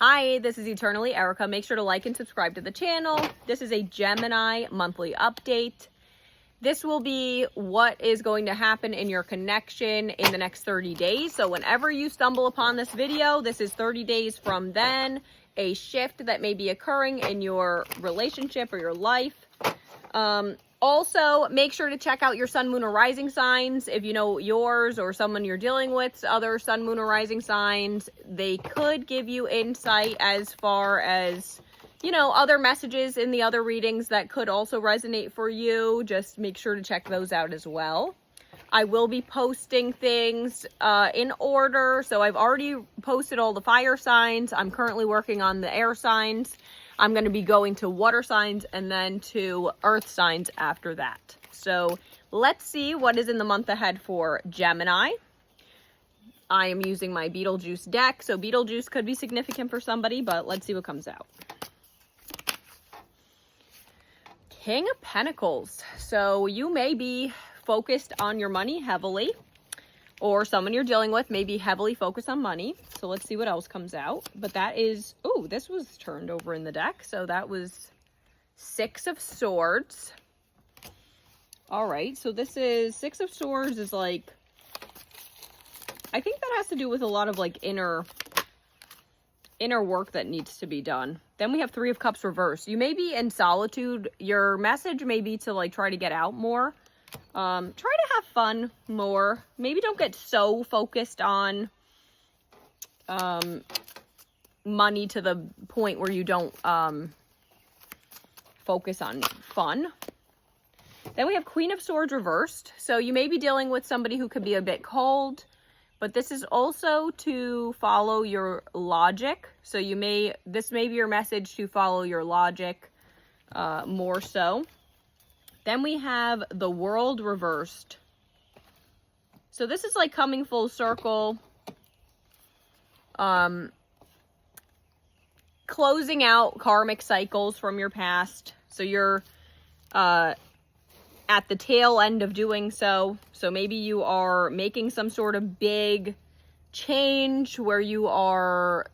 Hi, this is Eternally Erica. Make sure to like and subscribe to the channel. This is a Gemini monthly update. This will be what is going to happen in your connection in the next 30 days. So whenever you stumble upon this video, this is 30 days from then, a shift that may be occurring in your relationship or your life. Also, make sure to check out your sun, moon, or rising signs. If you know yours or someone you're dealing with, other sun, moon, or rising signs, they could give you insight as far as, other messages in the other readings that could also resonate for you. Just make sure to check those out as well. I will be posting things in order. So I've already posted all the fire signs. I'm currently working on the air signs. I'm going to be going to water signs and then to earth signs after that. So let's see what is in the month ahead for Gemini. I am using my Beetlejuice deck. So Beetlejuice could be significant for somebody, but let's see what comes out. King of Pentacles. So you may be focused on your money heavily, or someone you're dealing with may be heavily focused on money. So let's see what else comes out. But that is, oh, this was turned over in the deck. So that was Six of Swords. All right, so this is Six of Swords is like, I think that has to do with a lot of like inner work that needs to be done. Then we have Three of Cups reversed. You may be in solitude. Your message may be to like try to get out more. Try to have fun more. Maybe don't get so focused on money to the point where you don't focus on fun. Then we have Queen of Swords reversed. So you may be dealing with somebody who could be a bit cold, but this is also to follow your logic. So this may be your message to follow your logic more so. Then we have the World reversed. So this is like coming full circle. Closing out karmic cycles from your past. So you're at the tail end of doing so. So maybe you are making some sort of big change where you are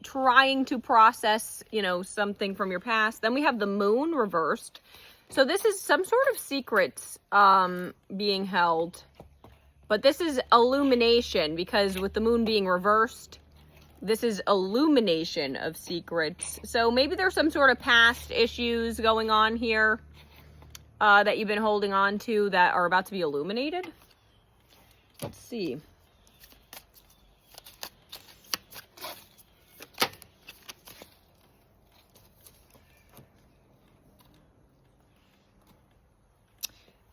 trying to process, something from your past. Then we have the Moon reversed. So this is some sort of secrets being held. But this is illumination, because with the moon being reversed, this is illumination of secrets. So maybe there's some sort of past issues going on here that you've been holding on to that are about to be illuminated. Let's see.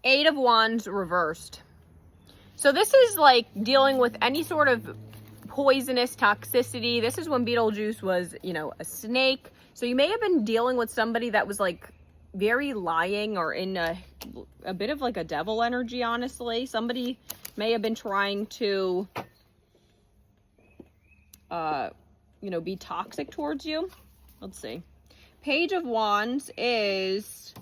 Eight of Wands reversed. So this is like dealing with any sort of poisonous toxicity. This is when Beetlejuice was, a snake. So you may have been dealing with somebody that was like very lying or in a bit of like a devil energy, honestly. Somebody may have been trying to, be toxic towards you. Let's see. Page of Wands is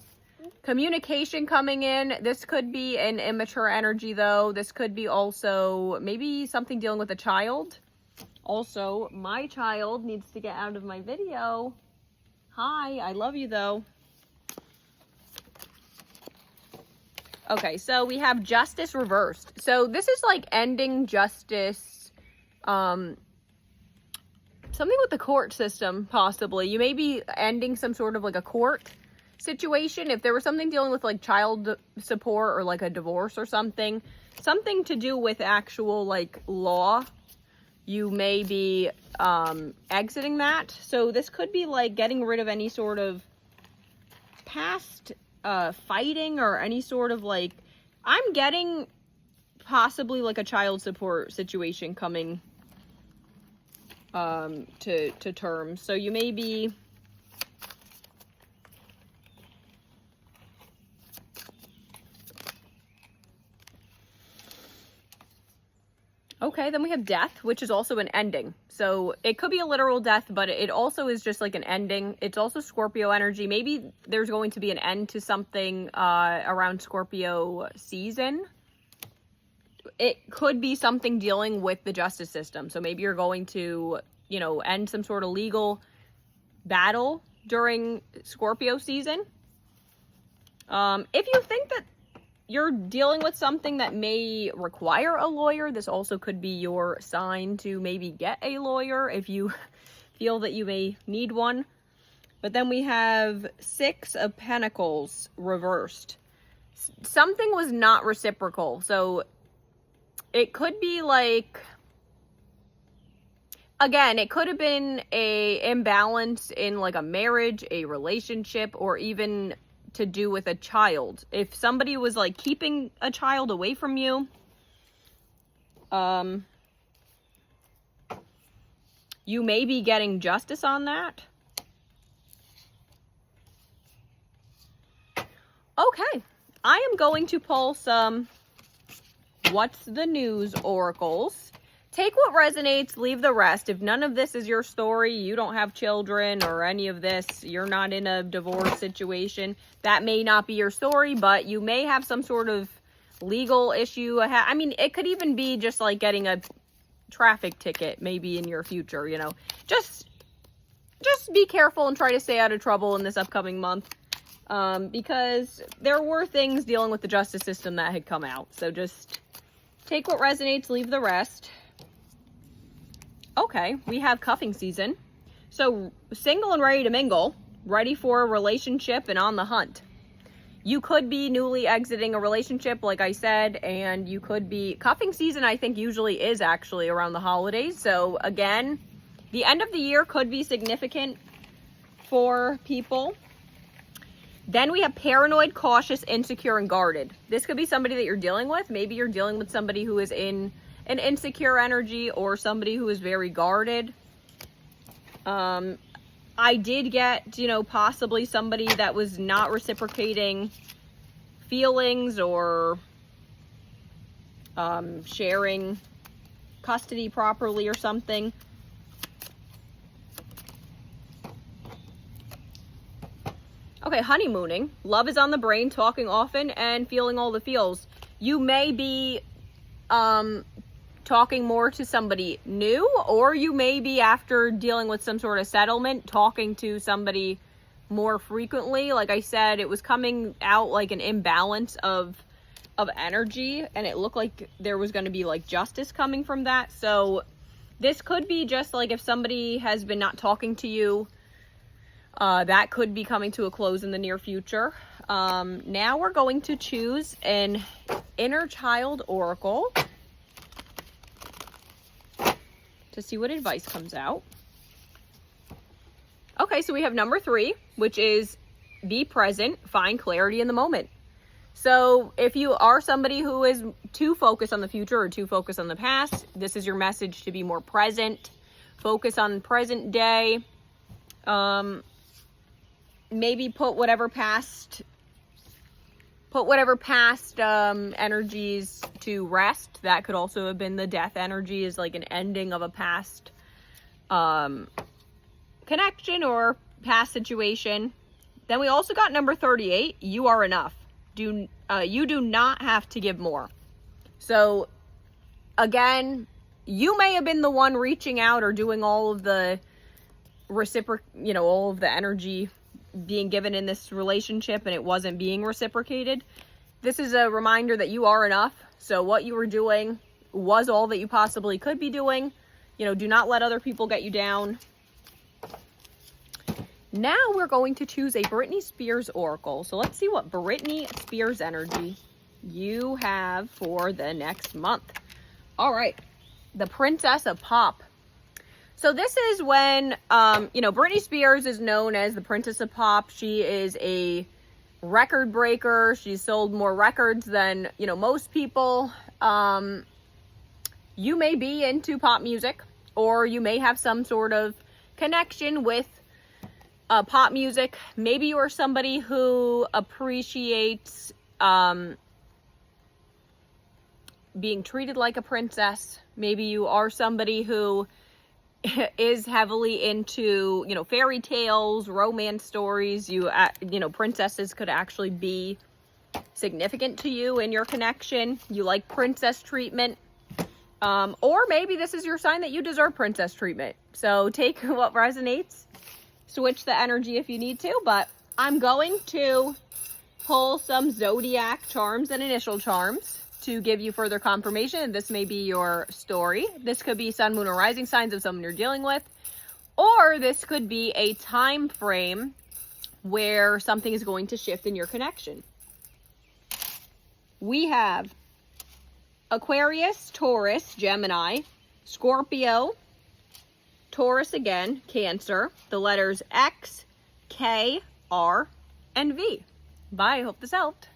communication coming in. This could be an immature energy though. This could be also maybe something dealing with a child. Also, my child needs to get out of my video. Hi, I love you though. Okay, so we have Justice reversed. So this is like ending justice, something with the court system possibly. You may be ending some sort of like a court situation. If there was something dealing with like child support or like a divorce or something to do with actual like law, you may be exiting that. So this could be like getting rid of any sort of past fighting or any sort of like, I'm getting possibly like a child support situation coming to terms. So you may be okay, then we have Death, which is also an ending. So it could be a literal death, but it also is just like an ending. It's also Scorpio energy. Maybe there's going to be an end to something around Scorpio season. It could be something dealing with the justice system. So maybe you're going to end some sort of legal battle during Scorpio season. If you think that you're dealing with something that may require a lawyer, this also could be your sign to maybe get a lawyer if you feel that you may need one. But then we have 6 of Pentacles reversed. Something was not reciprocal. So it could be like, again, it could have been a imbalance in like a marriage, a relationship, or even to do with a child. If somebody was like keeping a child away from you, you may be getting justice on that. Okay, I am going to pull some What's the News oracles. Take what resonates, leave the rest. If none of this is your story, you don't have children or any of this, you're not in a divorce situation, that may not be your story, but you may have some sort of legal issue. I mean, it could even be just like getting a traffic ticket maybe in your future, Just be careful and try to stay out of trouble in this upcoming month. Because there were things dealing with the justice system that had come out. So just take what resonates, leave the rest. Okay, we have cuffing season. So single and ready to mingle, ready for a relationship and on the hunt. You could be newly exiting a relationship, like I said, and you could be... Cuffing season, I think, usually is actually around the holidays. So again, the end of the year could be significant for people. Then we have paranoid, cautious, insecure, and guarded. This could be somebody that you're dealing with. Maybe you're dealing with somebody who is in an insecure energy or somebody who is very guarded. I did get, possibly somebody that was not reciprocating feelings or sharing custody properly or something. Okay, honeymooning. Love is on the brain, talking often, and feeling all the feels. You may be talking more to somebody new, or you may be, after dealing with some sort of settlement, talking to somebody more frequently. Like I said, it was coming out like an imbalance of energy, and it looked like there was going to be like justice coming from that. So this could be just like if somebody has been not talking to you, that could be coming to a close in the near future. Now we're going to choose an inner child oracle to see what advice comes out. Okay, so we have number 3, which is be present, find clarity in the moment. So if you are somebody who is too focused on the future or too focused on the past, this is your message to be more present. Focus on present day. Maybe put whatever past energies to rest. That could also have been the death energy, is like an ending of a past connection or past situation. Then we also got number 38, you are enough. You do not have to give more. So again, you may have been the one reaching out or doing all of the all of the energy being given in this relationship, and it wasn't being reciprocated. This is a reminder that you are enough. So what you were doing was all that you possibly could be doing. Do not let other people get you down. Now we're going to choose a Britney Spears oracle. So let's see what Britney Spears energy you have for the next month. All right, the Princess of Pop. So this is when, Britney Spears is known as the Princess of Pop. She is a record breaker. She's sold more records than, most people. You may be into pop music, or you may have some sort of connection with pop music. Maybe you are somebody who appreciates being treated like a princess. Maybe you are somebody who is heavily into, fairy tales, romance stories. Princesses could actually be significant to you in your connection. You like princess treatment. Or maybe this is your sign that you deserve princess treatment. So take what resonates, switch the energy if you need to, but I'm going to pull some zodiac charms and initial charms to give you further confirmation. This may be your story. This could be sun, moon, or rising signs of someone you're dealing with, or this could be a time frame where something is going to shift in your connection. We have Aquarius, Taurus, Gemini, Scorpio, Taurus again, Cancer, the letters X, K, R, and V. Bye. I hope this helped.